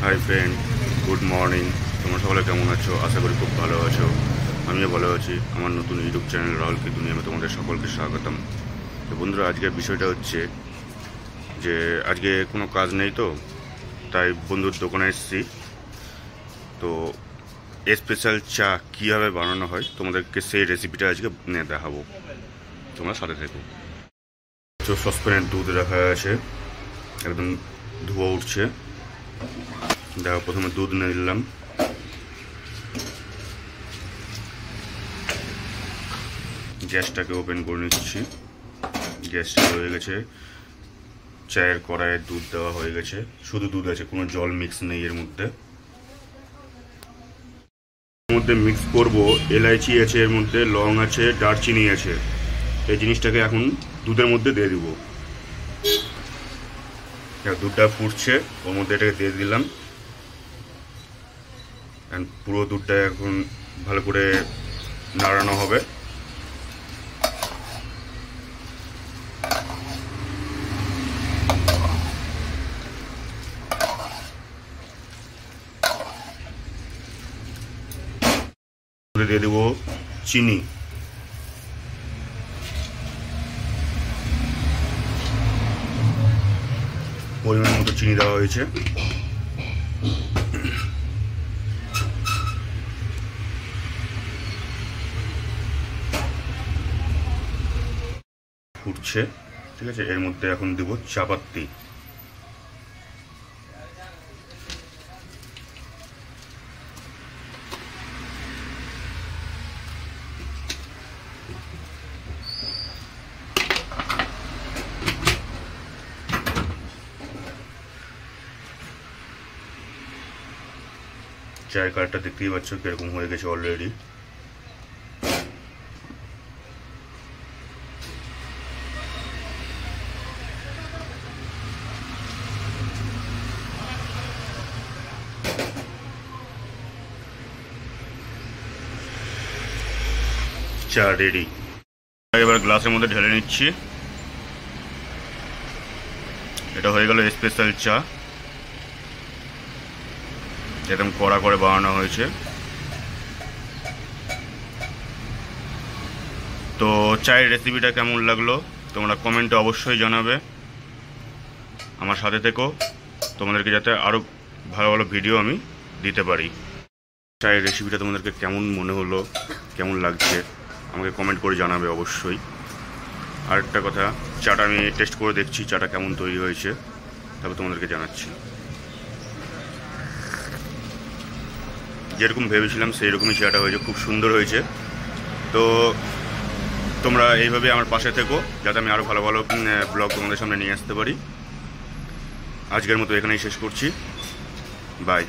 Hi friend, good morning. তোমরা সকলে কেমন আছো? আশা করি খুব ভালো আছো। আমিও ভালো আছি। আমার নতুন ইউটিউব চ্যানেল রাহুল কি দুনিয়াতে তোমাদের সকলকে স্বাগতম। তো বন্ধুরা, আজকের বিষয়টা হচ্ছে যে আজকে কোনো কাজ নেই, তো তাই বন্ধুর দোকানে এসেছি। তো স্পেশাল চা কীভাবে বানানো হয় তোমাদেরকে সেই রেসিপিটা আজকে দেখাবো। তোমরা সাথে থেকো। তো সসপ্যানের দুধ রাখা আছে, একদম ধোয়া উঠছে। দেখো, প্রথমে দুধ নিয়ে নিলাম। গ্যাসটাকে ওপেন করে নিচ্ছি। গ্যাসটা হয়ে গেছে। চায়ের কড়াইয়ে দুধ দেওয়া হয়ে গেছে। শুধু দুধ আছে, কোনো জল মিক্স নেই এর মধ্যে। মিক্স করব এলাইচি আছে, এর মধ্যে লং আছে, দারচিনি আছে। এই জিনিসটাকে এখন দুধের মধ্যে দিয়ে দিব। দুধটা ফুটছে, ওর মধ্যে এটাকে দিয়ে দিলাম। পুরো দুধটা এখন ভালো করে নাড়ানো হবে। দিয়ে দেবো চিনি। পরিমাণ মতো চিনি দেওয়া হয়েছে। ফুটছে, ঠিক আছে। এর মধ্যে এখন দেব চাপাতি। চায়ের কালারটা দেখতেই পাচ্ছ কিরকম হয়ে গেছে অলরেডি। চা রেডি। এবার গ্লাসের মধ্যে ঢেলে নিচ্ছি। এটা হয়ে গেল স্পেশাল চা। একদম কড়া করে বানানো হয়েছে। তো চায়ের রেসিপিটা কেমন লাগলো তোমরা কমেন্টে অবশ্যই জানাবে। আমার সাথে থেকো, তোমাদেরকে যাতে আরও ভালো ভালো ভিডিও আমি দিতে পারি। চায়ের রেসিপিটা তোমাদেরকে কেমন মনে হলো, কেমন লাগছে আমাকে কমেন্ট করে জানাবে অবশ্যই। আরেকটা কথা, চাটা আমি টেস্ট করে দেখছি চাটা কেমন তৈরি হয়েছে, তারপর তোমাদেরকে জানাচ্ছি। যেরকম ভেবেছিলাম সেই রকমই চাটা হয়েছে, খুব সুন্দর হয়েছে। তো তোমরা এইভাবে আমার পাশে থেকো, যাতে আমি আরও ভালো ভালো ব্লগ তোমাদের সামনে নিয়ে আসতে পারি। আজকের মতো এখানেই শেষ করছি। বাই।